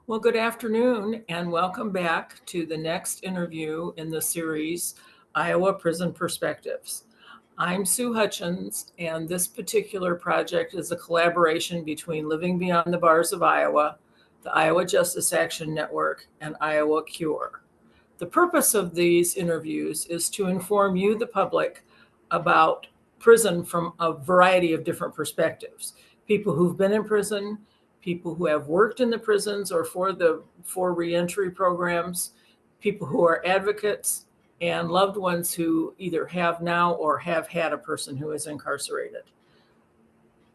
Well, good afternoon, and welcome back to the next interview in the series, Iowa Prison Perspectives. I'm Sue Hutchins, and this particular project is a collaboration between Living Beyond the Bars of Iowa, the Iowa Justice Action Network, and Iowa Cure. The purpose of these interviews is to inform you, the public, about prison from a variety of different perspectives. People who've been in prison, people who have worked in the prisons or for reentry programs, people who are advocates, and loved ones who either have now or have had a person who is incarcerated.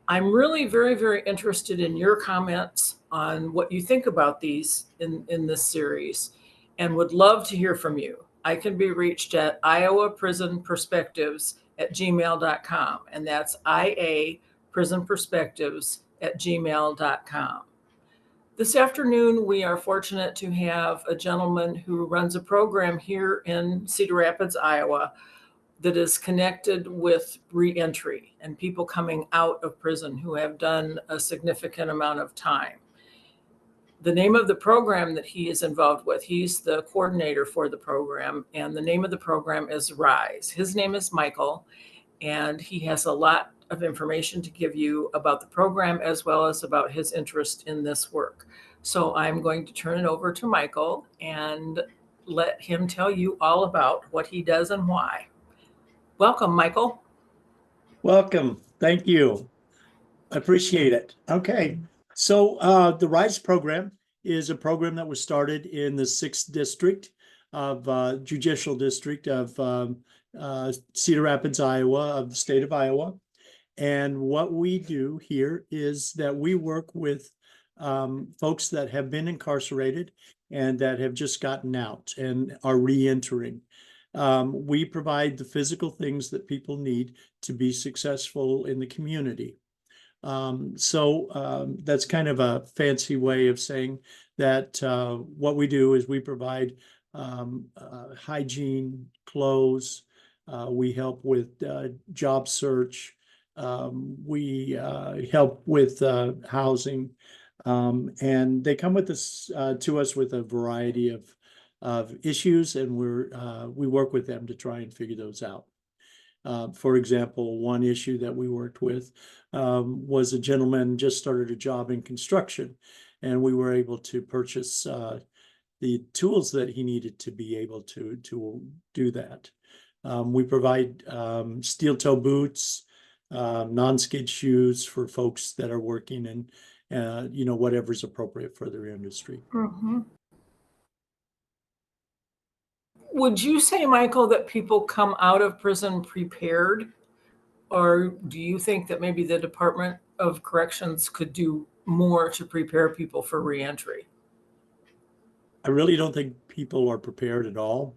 I'm really very, very interested in your comments on what you think about these in this series and would love to hear from you. I can be reached at iowaprisonperspectives@gmail.com, and that's iaprisonperspectives@gmail.com. This afternoon, we are fortunate to have a gentleman who runs a program here in Cedar Rapids, Iowa, that is connected with reentry and people coming out of prison who have done a significant amount of time. The name of the program that he is involved with, he's the coordinator for the program, and the name of the program is RISE. His name is Michael, and he has a lot of information to give you about the program as well as about his interest in this work. So I'm going to turn it over to Michael and let him tell you all about what he does and why. Welcome, Michael. Welcome. Thank you. I appreciate it. Okay. So the RISE program is a program that was started in the 6th District of Judicial District of Cedar Rapids, Iowa, of the state of Iowa. And what we do here is that we work with folks that have been incarcerated and that have just gotten out and are reentering. We provide the physical things that people need to be successful in the community. That's kind of a fancy way of saying that what we do is we provide hygiene, clothes, we help with job search, we help with housing, and they come with us to us with a variety of issues, and we work with them to try and figure those out. For example, one issue that we worked with was a gentleman just started a job in construction, and we were able to purchase the tools that he needed to be able to do that. We provide steel toe boots, non-skid shoes for folks that are working in, whatever's appropriate for their industry. Mm-hmm. Would you say, Michael, that people come out of prison prepared? Or do you think that maybe the Department of Corrections could do more to prepare people for reentry? I really don't think people are prepared at all.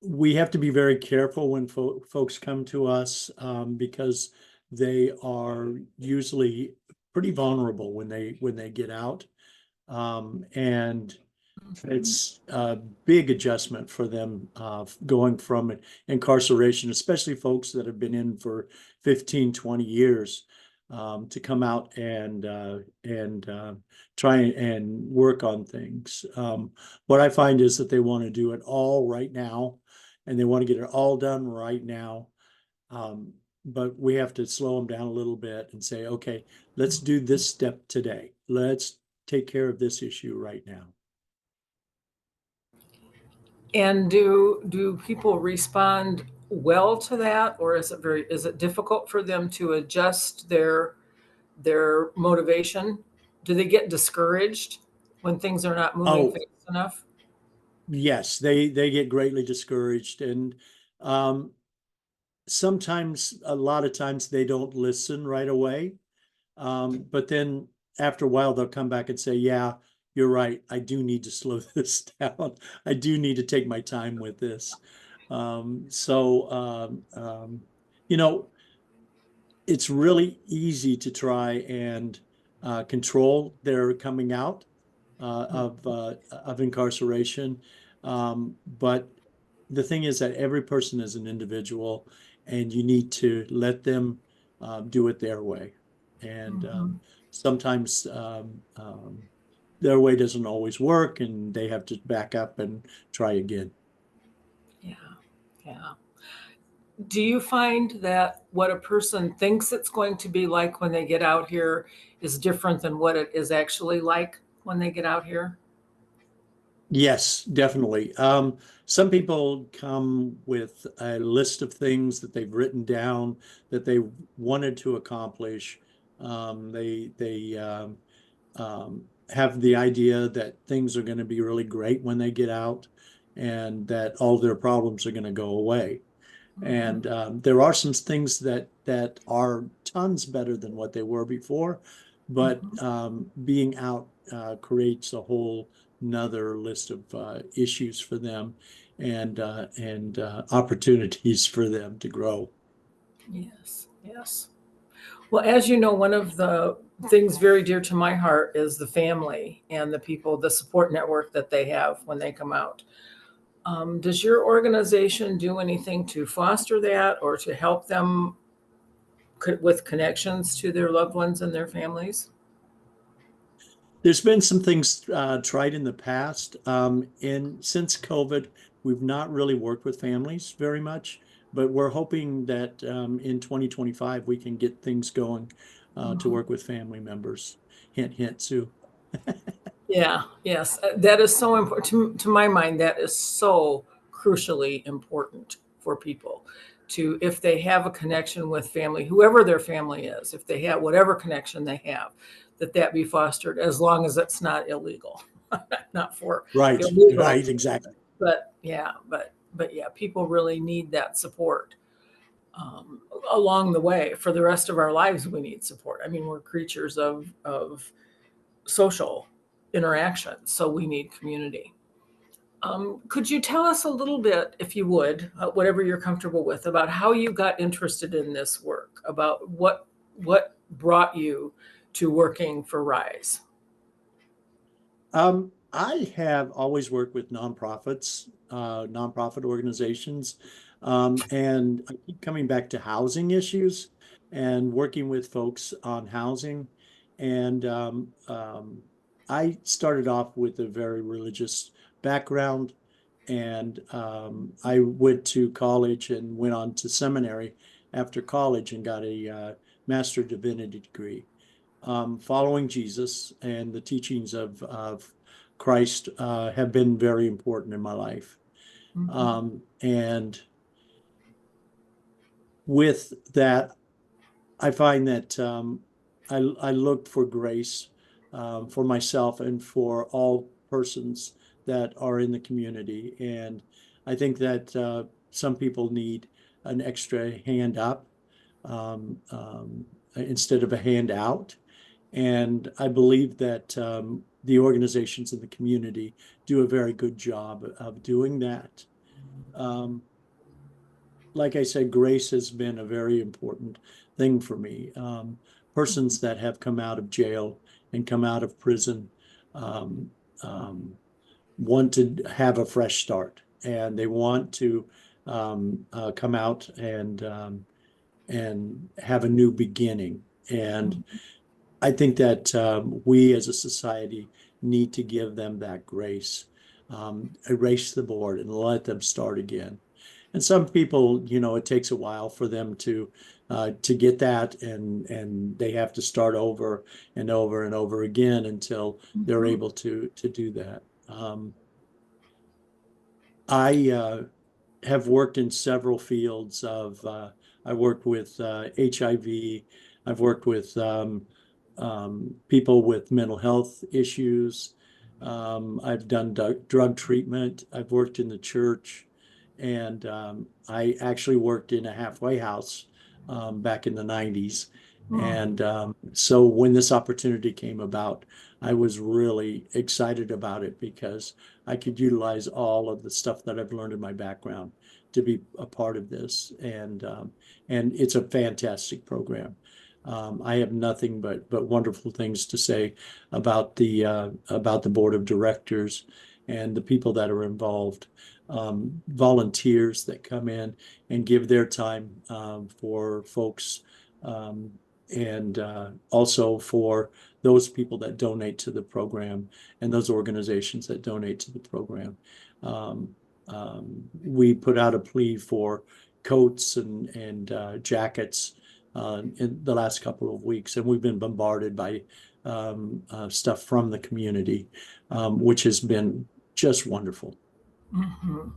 We have to be very careful when folks come to us because they are usually pretty vulnerable when they get out. And it's a big adjustment for them going from incarceration, especially folks that have been in for 15, 20 years, to come out and try and work on things. What I find is that they want to do it all right now, and they want to get it all done right now. But we have to slow them down a little bit and say, okay, let's do this step today. Let's take care of this issue right now. And do people respond well to that, or is it difficult for them to adjust their motivation? Do they get discouraged when things are not moving fast enough? Yes, they get greatly discouraged, and sometimes, a lot of times, they don't listen right away. But then after a while, they'll come back and say, "Yeah, you're right. I do need to slow this down. I do need to take my time with this." It's really easy to try and control their coming out of incarceration. But the thing is that every person is an individual, and you need to let them do it their way. And sometimes their way doesn't always work and they have to back up and try again. Yeah. Yeah. Do you find that what a person thinks it's going to be like when they get out here is different than what it is actually like when they get out here? Yes, definitely. Some people come with a list of things that they've written down that they wanted to accomplish. They have the idea that things are going to be really great when they get out, and that all their problems are going to go away. Mhm. And there are some things that are tons better than what they were before, but Mhm. being out creates a whole another list of issues for them and opportunities for them to grow. Yes, yes. Well, as you know, one of the things very dear to my heart is the family and the people, the support network that they have when they come out. Does your organization do anything to foster that or to help them with connections to their loved ones and their families? There's been some things tried in the past. And since COVID, we've not really worked with families very much, but we're hoping that in 2025 we can get things going to Mhm. work with family members. Hint, hint, Sue. Yeah, yes, that is so important to my mind. That is so crucially important for people to, if they have a connection with family, whoever their family is, if they have whatever connection they have, that that be fostered as long as it's not illegal, not for Right, illegal. right, exactly. But yeah, but yeah, people really need that support along the way for the rest of our lives. We need support. I mean, we're creatures of social interaction. So we need community. Could you tell us a little bit, if you would, whatever you're comfortable with, about how you got interested in this work, about what brought you to working for Rise? I have always worked with nonprofits, nonprofit organizations, and I keep coming back to housing issues and working with folks on housing. And I started off with a very religious background, and I went to college and went on to seminary after college and got a Master of Divinity degree. Following Jesus and the teachings of Christ have been very important in my life. Mhm. And with that, I find that I look for grace for myself and for all persons that are in the community. And I think that some people need an extra hand up instead of a hand out. And I believe that the organizations in the community do a very good job of doing that. Um, like I said, grace has been a very important thing for me. Persons that have come out of jail and come out of prison um, um, want to have a fresh start, and they want to come out and have a new beginning. And I think that we as a society need to give them that grace, erase the board and let them start again. And some people, it takes a while for them to get that, and they have to start over and over and over again until they're Mhm. able to do that. I have worked in several fields of, I worked with HIV. I've worked with people with mental health issues. I've done drug treatment. I've worked in the church. And I actually worked in a halfway house back in the 90s. Mm. And so when this opportunity came about, I was really excited about it because I could utilize all of the stuff that I've learned in my background to be a part of this. And it's a fantastic program. I have nothing but wonderful things to say about the board of directors and the people that are involved, volunteers that come in and give their time for folks, um, and also for those people that donate to the program and those organizations that donate to the program. We put out a plea for coats and jackets in the last couple of weeks, and we've been bombarded by stuff from the community, which has been just wonderful. Mhm.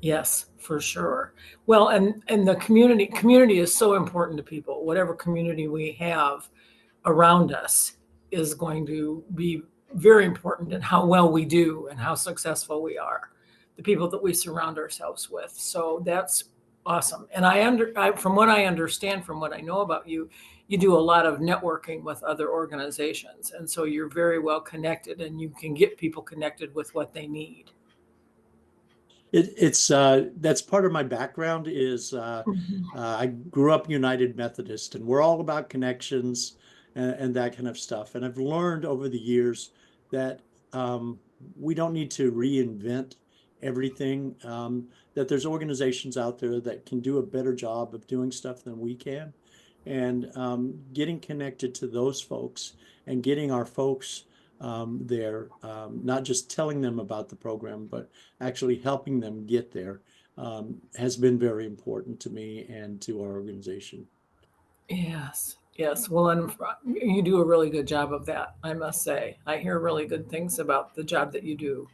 Yes, for sure. Well, and the community is so important to people. Whatever community we have around us is going to be very important in how well we do and how successful we are, the people that we surround ourselves with. So that's awesome. And from what I understand, from what I know about you, you do a lot of networking with other organizations. And so you're very well connected and you can get people connected with what they need. It's that's part of my background is Mhm. I grew up United Methodist, and we're all about connections and that kind of stuff. And I've learned over the years that we don't need to reinvent everything. That there's organizations out there that can do a better job of doing stuff than we can, and getting connected to those folks and getting our folks there, not just telling them about the program, but actually helping them get there, has been very important to me and to our organization. Yes, yes. Well, and you do a really good job of that, I must say. I hear really good things about the job that you do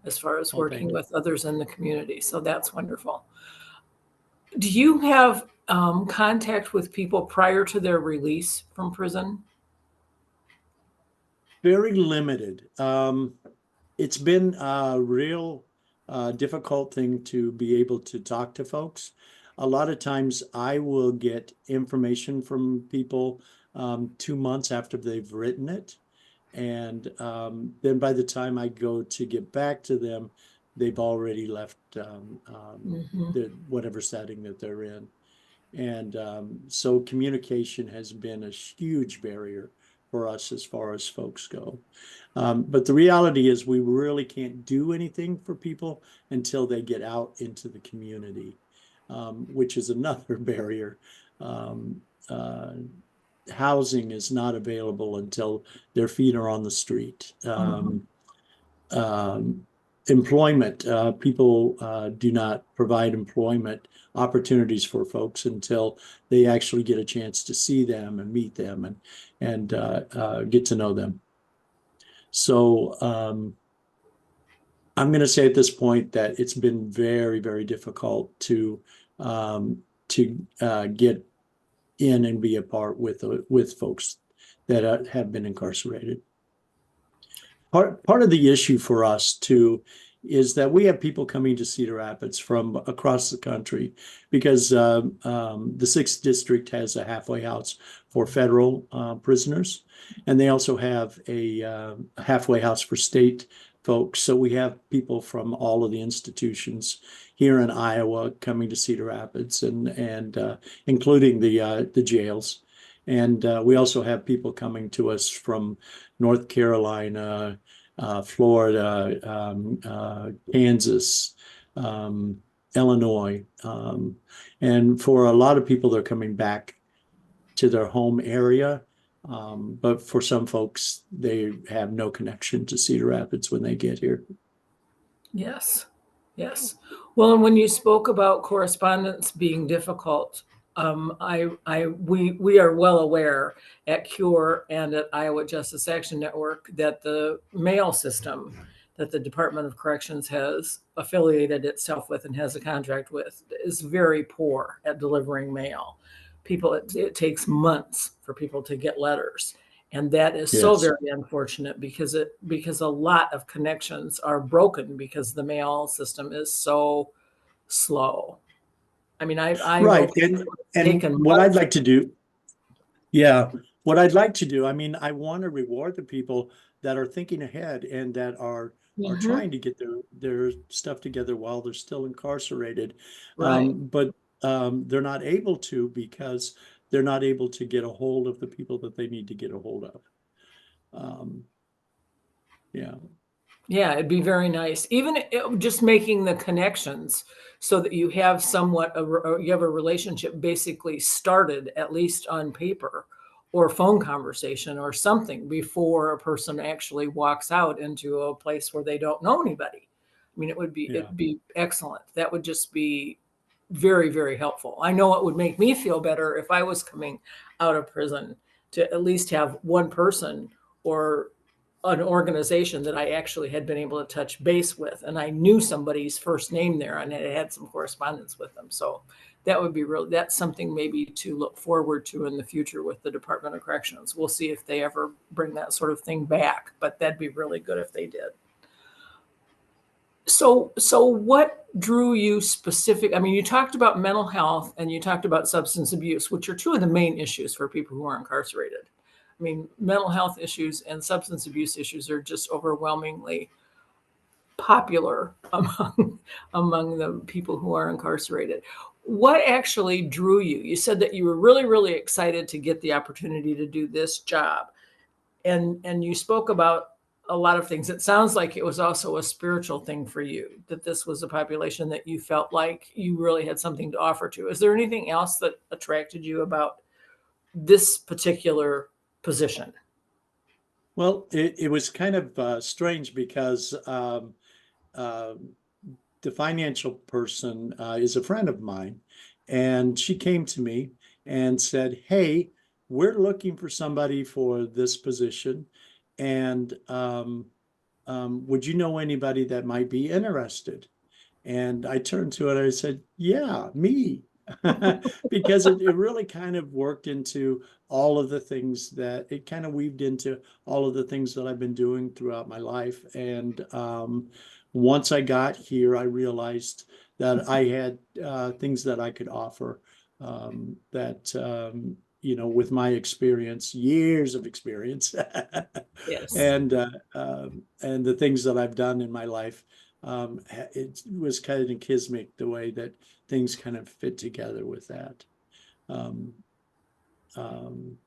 as far as Oh, working thank you. with others in the community. So that's wonderful. Do you have contact with people prior to their release from prison? Very limited. It's been a real difficult thing to be able to talk to folks. A lot of times I will get information from people 2 months after they've written it. And then by the time I go to get back to them, they've already left Hmm. whatever setting that they're in. And so communication has been a huge barrier for us as far as folks go. But the reality is, we really can't do anything for people until they get out into the community, which is another barrier. Um, uh, Housing is not available until their feet are on the street. Hmm. Um, Employment, people do not provide employment opportunities for folks until they actually get a chance to see them and meet them and get to know them. So I'm going to say at this point that it's been very, very difficult um, to get in and be a part with folks that have been incarcerated. Part of the issue for us too is that we have people coming to Cedar Rapids from across the country because the sixth district has a halfway house for federal prisoners, and they also have a halfway house for state folks. So we have people from all of the institutions here in Iowa coming to Cedar Rapids, and including the jails. And we also have people coming to us from North Carolina, Florida, Kansas, Illinois. And for a lot of people, they're coming back to their home area. But for some folks, they have no connection to Cedar Rapids when they get here. Yes, yes. Well, and when you spoke about correspondence being difficult, we are well aware at CURE and at Iowa Justice Action Network that the mail system that the Department of Corrections has affiliated itself with and has a contract with is very poor at delivering mail. It takes months for people to get letters. And that is so Yes. very unfortunate because a lot of connections are broken because the mail system is so slow. I mean, I know Right. people who have And taken what I'd months. like to do, yeah, what I'd like to do, I mean, I want to reward the people that are thinking ahead and that are Mhm. trying to get their stuff together while they're still incarcerated. Right. But they're not able to because they're not able to get a hold of the people that they need to get a hold of. Um, yeah. Yeah, it'd be very nice. Just making the connections so that you have you have a relationship basically started at least on paper or a phone conversation or something before a person actually walks out into a place where they don't know anybody. I mean, Yeah. it'd be excellent. That would just be very, very helpful. I know it would make me feel better if I was coming out of prison to at least have one person or an organization that I actually had been able to touch base with, and I knew somebody's first name there and it had some correspondence with them. So that would be really, that's something maybe to look forward to in the future with the Department of Corrections. We'll see if they ever bring that sort of thing back, but that'd be really good if they did. So what drew you specific? I mean, you talked about mental health and you talked about substance abuse, which are two of the main issues for people who are incarcerated. I mean, mental health issues and substance abuse issues are just overwhelmingly popular among the people who are incarcerated. What actually drew you? You said that you were really, really excited to get the opportunity to do this job, and you spoke about a lot of things. It sounds like it was also a spiritual thing for you, that this was a population that you felt like you really had something to offer to. Is there anything else that attracted you about this particular position? Well, it was kind of strange because uh, the financial person is a friend of mine, and she came to me and said, "Hey, we're looking for somebody for this position, and would you know anybody that might be interested?" And I turned to it and I said, "Yeah, me." Because it really kind of worked into all of the things that it kind of weaved into all of the things that I've been doing throughout my life. And once I got here, I realized that I had things that I could offer that, with my experience, years of experience, Yes. and and the things that I've done in my life, it was kind of kismic the way that things kind of fit together with that. Um, um,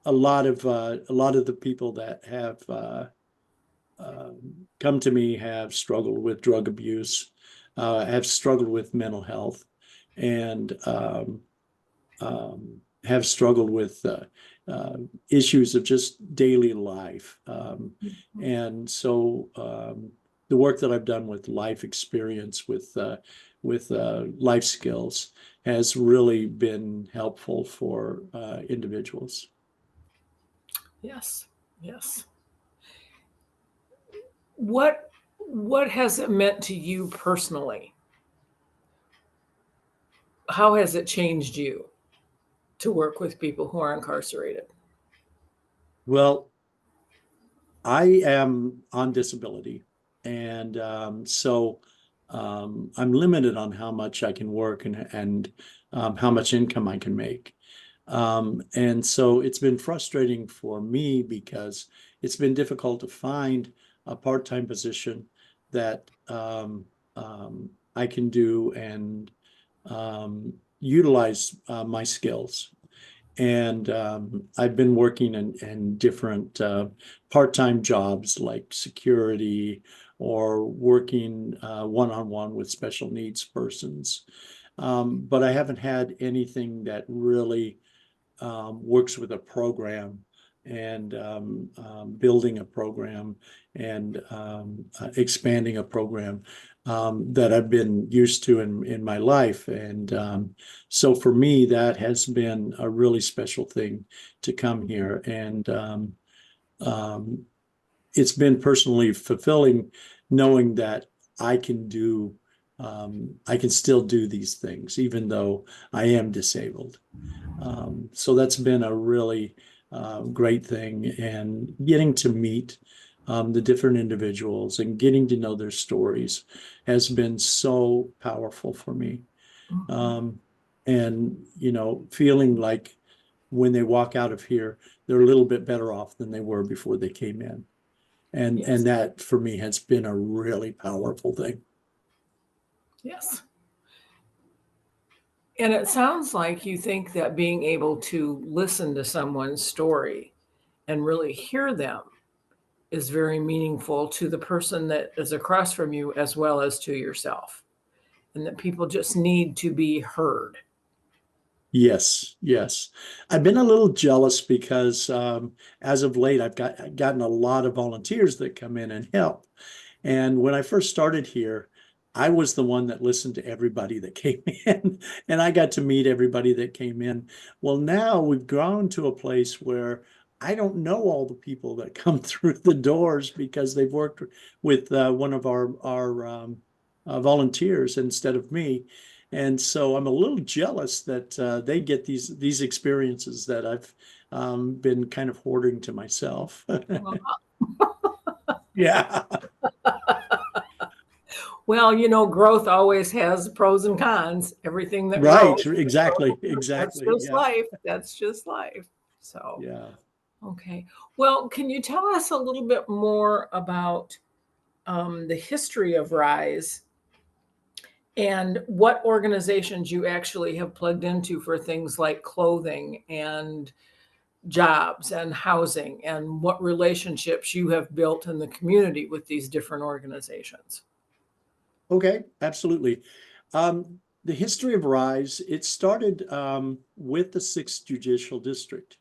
a lot of the people that have come to me have struggled with drug abuse, have struggled with mental health, and have struggled with uh, issues of just daily life. And so the work that I've done with life experience, with life skills, has really been helpful for individuals. Yes. Yes. What has it meant to you personally? How has it changed you to work with people who are incarcerated? Well, I am on disability, and so I'm limited on how much I can work and how much income I can make. And so it's been frustrating for me because it's been difficult to find a part-time position that I can do and utilize my skills. And I've been working in different part-time jobs like security or working one-on-one with special needs persons. But I haven't had anything that really works with a program and building a program and expanding a program that I've been used to in my life. And so for me, that has been a really special thing to come here. And um, it's been personally fulfilling knowing that I can do, I can still do these things, even though I am disabled. So that's been a really great thing. And getting to meet the different individuals and getting to know their stories has been so powerful for me. Mhm. Um, and, feeling like when they walk out of here, they're a little bit better off than they were before they came in. And Yes. that for me has been a really powerful thing. Yes. And it sounds like you think that being able to listen to someone's story and really hear them is very meaningful to the person that is across from you as well as to yourself. And that people just need to be heard. Yes, yes. I've been a little jealous because as of late, gotten a lot of volunteers that come in and help. And when I first started here, I was the one that listened to everybody that came in, and I got to meet everybody that came in. Well, now we've grown to a place where I don't know all the people that come through the doors because they've worked with one of our volunteers instead of me. And so I'm a little jealous that they get these experiences that I've been kind of hoarding to myself. Well, Yeah. well, growth always has pros and cons. Everything that grows. Right, exactly, That's exactly. just Yeah, life. That's just life. So, yeah. okay. Well, can you tell us a little bit more about the history of RISE and what organizations you actually have plugged into for things like clothing and jobs and housing, and what relationships you have built in the community with these different organizations? Okay, absolutely. The history of RISE, it started with the Sixth Judicial District.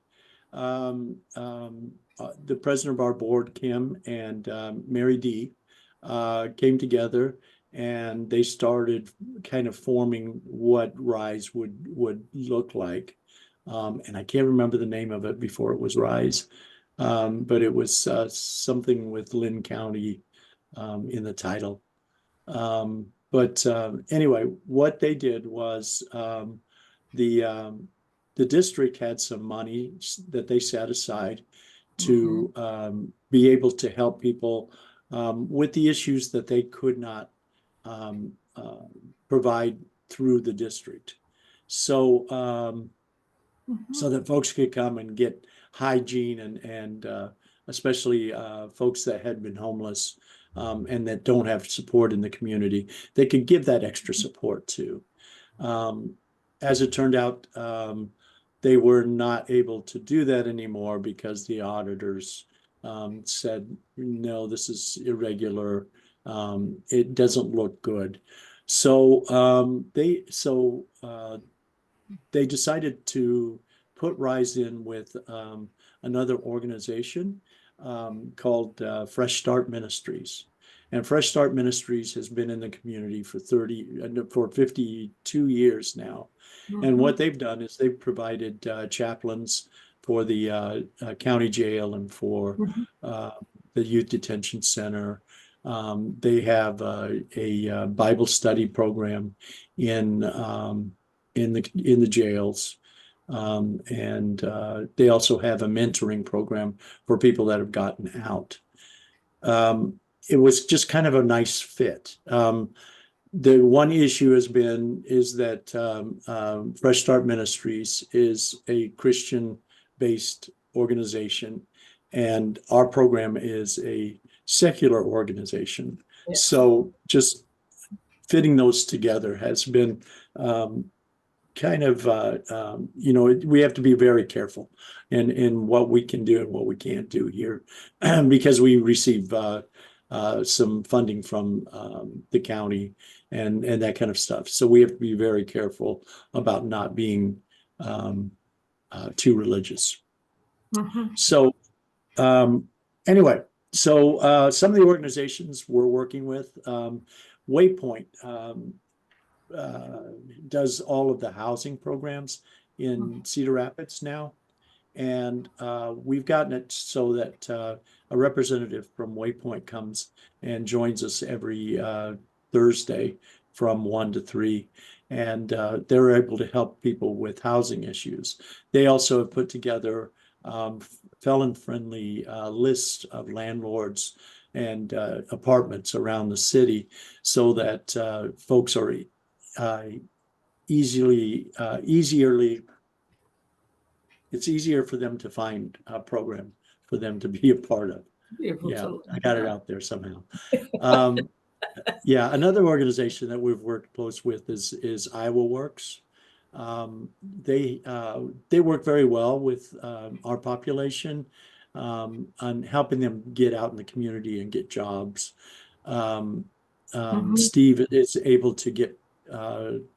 The president of our board, Kim, and Mary D, came together and they started kind of forming what RISE would look like. And I can't remember the name of it before it was RISE, but it was something with Lynn County in the title. But anyway, what they did was the um, the district had some money that they set aside Mhm. to be able to help people with the issues that they could not um, provide through the district. So Mhm. so that folks could come and get hygiene and especially folks that had been homeless and that don't have support in the community, they could give that extra support to. Um, as it turned out, they were not able to do that anymore because the auditors said, no, this is irregular. It doesn't look good. So they decided to put Rise in with another organization called Fresh Start Ministries. And Fresh Start Ministries has been in the community for 52 years now. And Mhm. what they've done is they've provided chaplains for the county jail and for Mhm. uh, the youth detention center. They have a Bible study program in in the jails. And they also have a mentoring program for people that have gotten out. Um, it was just kind of a nice fit. The one issue is that Fresh Start Ministries is a Christian-based organization, and our program is a secular organization. Yes. So just fitting those together has been um, kind of we have to be very careful in what we can do and what we can't do here because we receive some funding from the county and that kind of stuff. So we have to be very careful about not being um, too religious. Mhm. So um, anyway, so some of the organizations we're working with, Waypoint uh, does all of the housing programs in Cedar Rapids now. And we've gotten it so that a representative from Waypoint comes and joins us every Thursday from 1 to 3. And they're able to help people with housing issues. They also have put together felon-friendly lists of landlords and apartments around the city so that folks are uh, easierly it's easier for them to find a program for them to be a part of. Able Yeah, to, I got it yeah. out there somehow. Um, yeah, another organization that we've worked close with is Iowa Works. They work very well with our population on helping them get out in the community and get jobs. Um, Mhm. Steve is able to get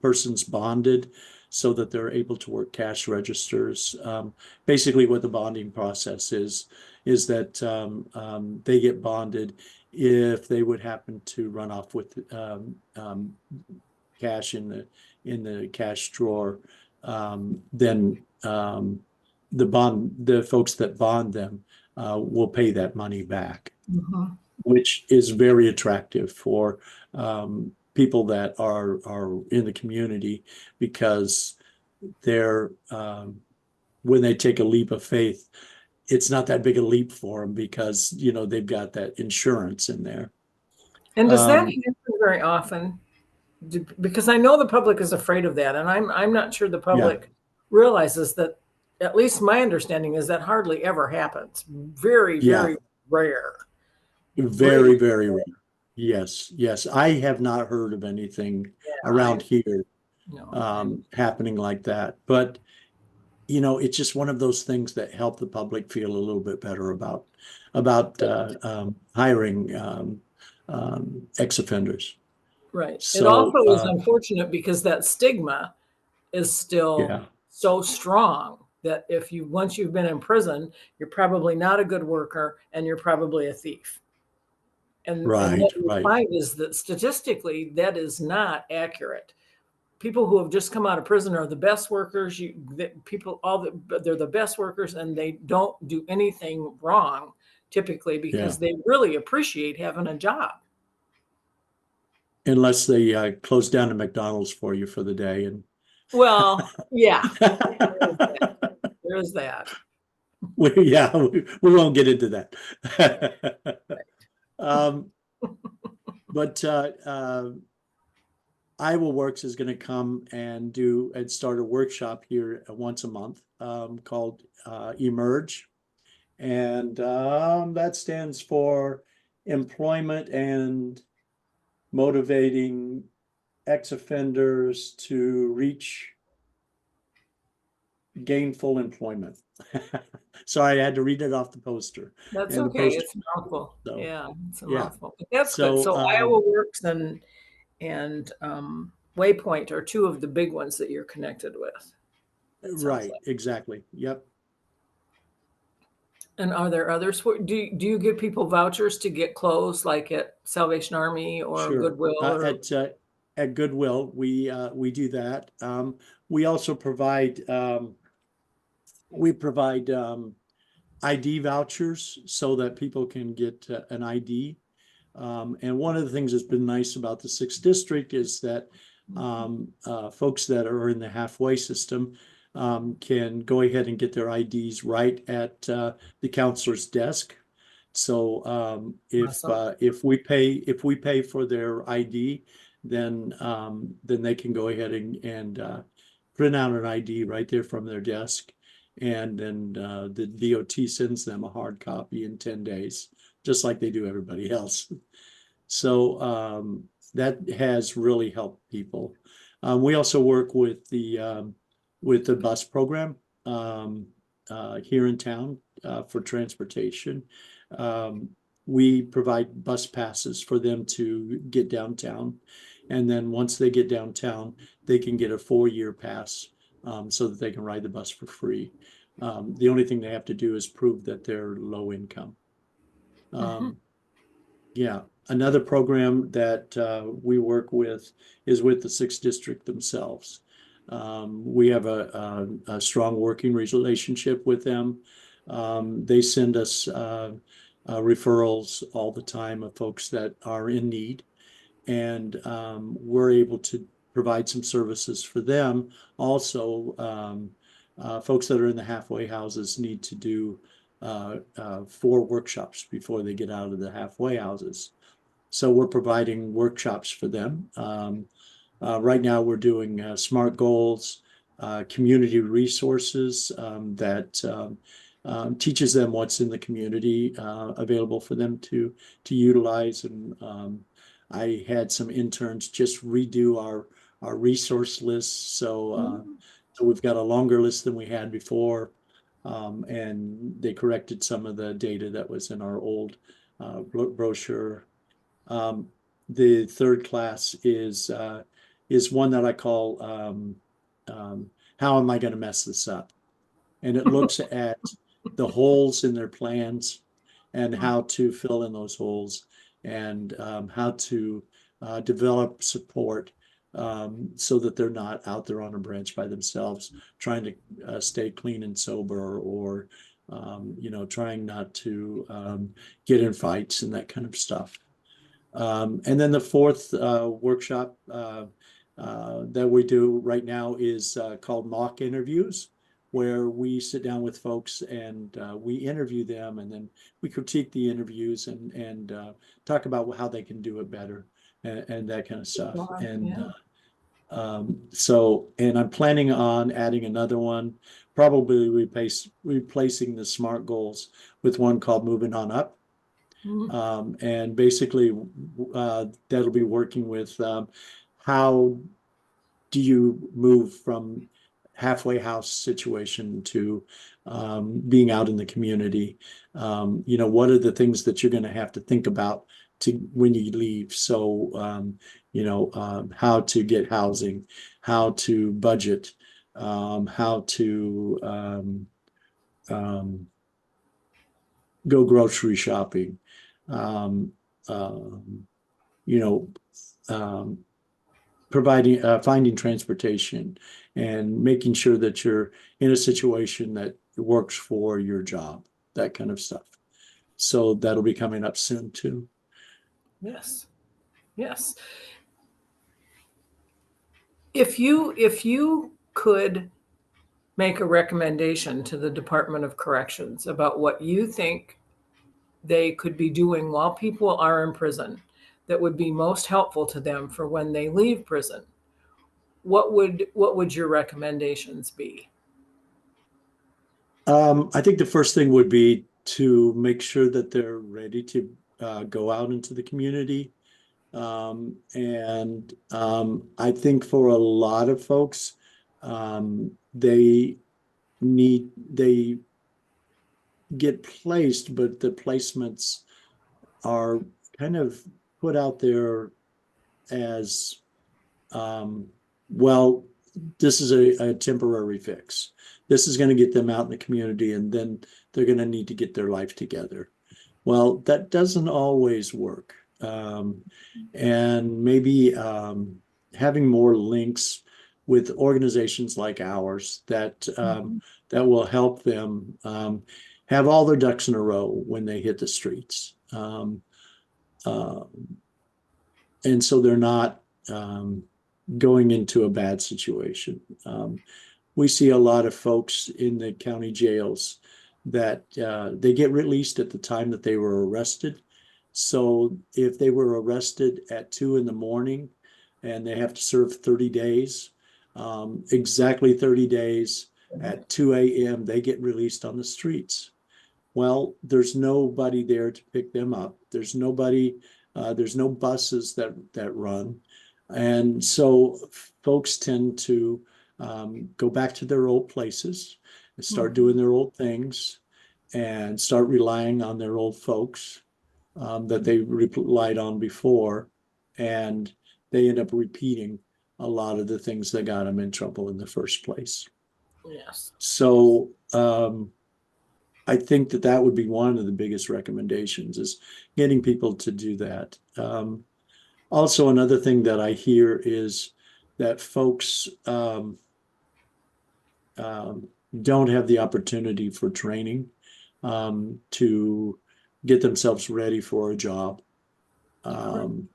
persons bonded so that they're able to work cash registers. Basically, what the bonding process is that they get bonded if they would happen to run off with cash in the cash drawer. Then the folks that bond them will pay that money back, Mhm. which is very attractive for people that are in the community, because they're when they take a leap of faith, it's not that big a leap for them because they've got that insurance in there. And does that Um, happen very often? Because I know the public is afraid of that, and I'm not sure the yeah, public realizes that. At least my understanding is that hardly ever happens. Very, yeah, very rare. Really, very, very rare. Yes, yes. I have not heard of anything yeah. around here No, I'm happening like that. But it's just one of those things that help the public feel a little bit better about hiring ex-offenders. right. It So also is unfortunate because that stigma is still yeah, so strong that if you once you've been in prison, you're probably not a good worker and you're probably a thief. And right, what we right. find is that statistically that is not accurate. People who have just come out of prison are the best workers. People they're the best workers and they don't do anything wrong typically Yeah. because they really appreciate having a job. Unless they close down a McDonald's for you for the day and Well, yeah, there is that. There is that. we won't get into that. Um, but Iowa Works is going to come and start a workshop here once a month called Emerge. And that stands for Employment and Motivating Ex-Offenders to Reach Gainful Employment. Sorry, I had to read it off the poster. That's And the okay. poster, It's a mouthful. so Yeah, it's a yeah. mouthful. But that's good. So So Iowa Works and Waypoint are two of the big ones that you're connected with. That sounds right, like. exactly. Yep. And are there others? Do you give people vouchers to get clothes like at Salvation Army or Sure. Goodwill or At Goodwill, we do that. We also provide ID vouchers so that people can get an ID. And one of the things that's been nice about the sixth district is that folks that are in the halfway system can go ahead and get their IDs right at the counselor's desk. So awesome? if we pay for their ID, then they can go ahead and print out an ID right there from their desk, and then the DOT sends them a hard copy in 10 days, just like they do everybody else. So that has really helped people. We also work with the bus program here in town for transportation. Um, we provide bus passes for them to get downtown. And then once they get downtown, they can get a 4-year pass so that they can ride the bus for free. The only thing they have to do is prove that they're low income. Mhm. Um, yeah, another program that we work with is with the sixth district themselves. We have a strong working relationship with them. They send us referrals all the time of folks that are in need, and we're able to provide some services for them. Also, folks that are in the halfway houses need to do 4 workshops before they get out of the halfway houses. So we're providing workshops for them. Right now, we're doing SMART goals, community resources that teaches them what's in the community available for them to utilize. And I had some interns just redo our resource list, Mhm. so we've got a longer list than we had before, and they corrected some of the data that was in our old brochure. Um, the third class is one that I call how am I going to mess this up? And it looks at the holes in their plans and how to fill in those holes and how to develop support so that they're not out there on a branch by themselves trying to stay clean and sober or trying not to get in fights and that kind of stuff. And then the fourth workshop that we do right now is called mock interviews, where we sit down with folks and we interview them, and then we critique the interviews and talk about how they can do it better and that kind of stuff. And Yeah. and I'm planning on adding another one, probably replacing the SMART goals with one called Moving On Up. Mhm. And basically, that'll be working with how do you move from halfway house situation to being out in the community? What are the things that you're going to have to think about to when you leave? So, how to get housing, how to budget, how to um, go grocery shopping, um, um, you know, um, providing finding transportation and making sure that you're in a situation that works for your job, that kind of stuff. So that'll be coming up soon too. Yes. Yes. If you could make a recommendation to the Department of Corrections about what you think they could be doing while people are in prison that would be most helpful to them for when they leave prison, what would your recommendations be? I think the first thing would be to make sure that they're ready to go out into the community. And I think for a lot of folks, they get placed, but the placements are kind of put out there as um, well, this is a temporary fix. This is going to get them out in the community, and then they're going to need to get their life together. Well, that doesn't always work. And maybe having more links with organizations like ours Mhm. that will help them have all their ducks in a row when they hit the streets. Uh, and so they're not going into a bad situation. We see a lot of folks in the county jails that they get released at the time that they were arrested. So if they were arrested at 2 in the morning and they have to serve 30 days, exactly 30 days at 2 a.m., they get released on the streets. Well, there's nobody there to pick them up. There's no buses that run. And so folks tend to go back to their old places and start Mhm. doing their old things and start relying on their old folks that they relied on before. And they end up repeating a lot of the things that got them in trouble in the first place. Yes. So, I think that that would be one of the biggest recommendations is getting people to do that. Also, another thing that I hear is that folks um, don't have the opportunity for training to get themselves ready for a job. Correct. Um,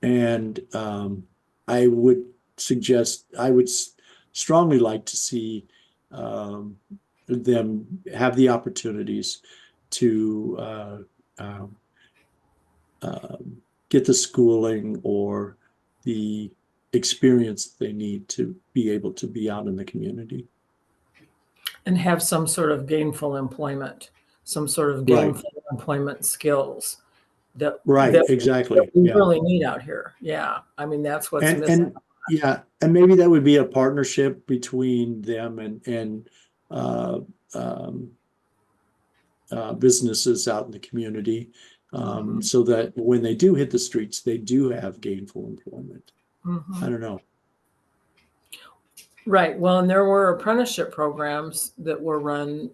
and I would I would strongly like to see um, them have the opportunities to um, get the schooling or the experience they need to be able to be out in the community. And have some sort of gainful employment, some sort of Right, gainful employment skills that right, that, that exactly. we Yeah. really need out here. Yeah, I mean that's what's missing. And yeah, and maybe that would be a partnership between them and uh, um, businesses out in the community, Mhm. so that when they do hit the streets, they do have gainful employment. I Mhm. don't know. Right. Well, and there were apprenticeship programs that were run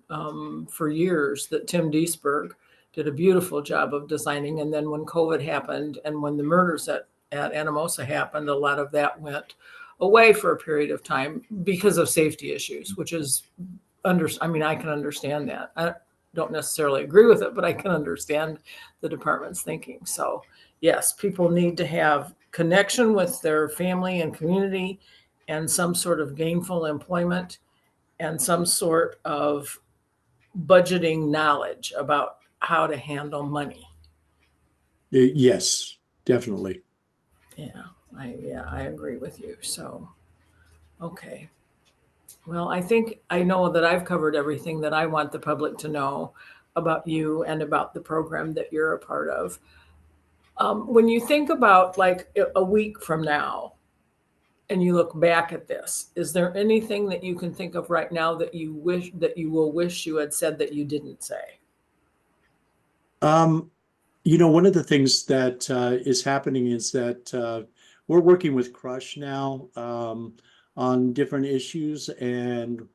for years that Tim Deesberg did a beautiful job of designing. And then when COVID happened and when the murders at Anamosa happened, a lot of that went away for a period of time because of safety issues, which is I mean, I can understand that. I don't necessarily agree with it, but I can understand the department's thinking. So, yes, people need to have connection with their family and community and some sort of gainful employment and some sort of budgeting knowledge about how to handle money. Yes, definitely. Yeah, I agree with you. So, okay. Well, I think I know that I've covered everything that I want the public to know about you and about the program that you're a part of. When you think about like a week from now and you look back at this, is there anything that you can think of right now that you will wish you had said that you didn't say? Um, One of the things that is happening is that we're working with Crush now on different issues, and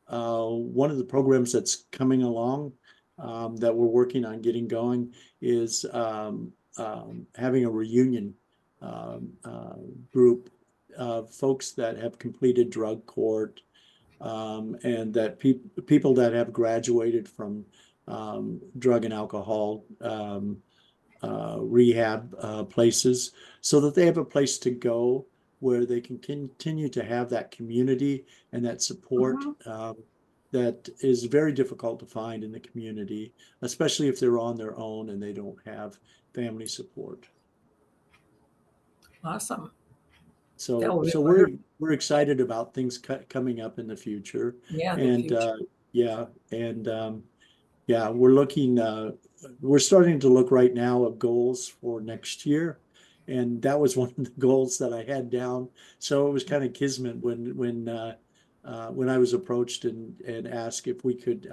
one of the programs that's coming along that we're working on getting going is having a reunion um, uh, group of folks that have completed drug court and that people that have graduated from drug and alcohol rehab places so that they have a place to go where they can continue to have that community and that support Hmm. that is very difficult to find in the community, especially if they're on their own and they don't have family support. Awesome. That So, will be so we're wonderful. we're excited about things coming up in the future, Yeah, the and future. yeah, and yeah, we're starting to look right now at goals for next year. And that was one of the goals that I had down. So it was kind of kismet when I was approached and asked if we could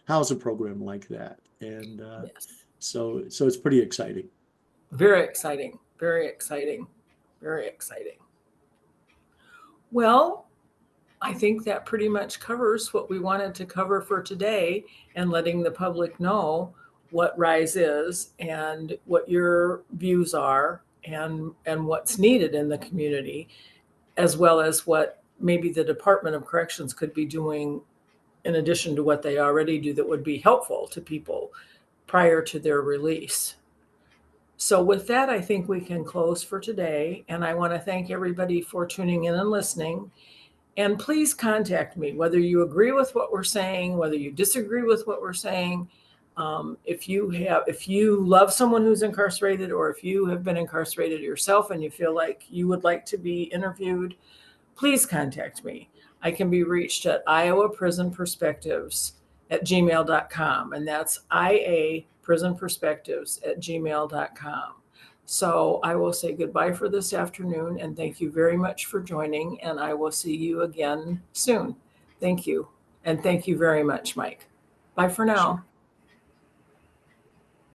house a program like that. And Yes. so it's pretty exciting. Very exciting. Very exciting. Very exciting. Well, I think that pretty much covers what we wanted to cover for today and letting the public know what RISE is and what your views are and what's needed in the community, as well as what maybe the Department of Corrections could be doing in addition to what they already do that would be helpful to people prior to their release. So, with that, I think we can close for today. And I want to thank everybody for tuning in and listening. And please contact me, whether you agree with what we're saying, whether you disagree with what we're saying. If you love someone who's incarcerated, or if you have been incarcerated yourself and you feel like you would like to be interviewed, please contact me. I can be reached at Iowa Prison Perspectives at gmail.com, and that's IA Prison Perspectives at gmail.com. So I will say goodbye for this afternoon and thank you very much for joining. And I will see you again soon. Thank you. And thank you very much, Mike. Bye for Sure. now.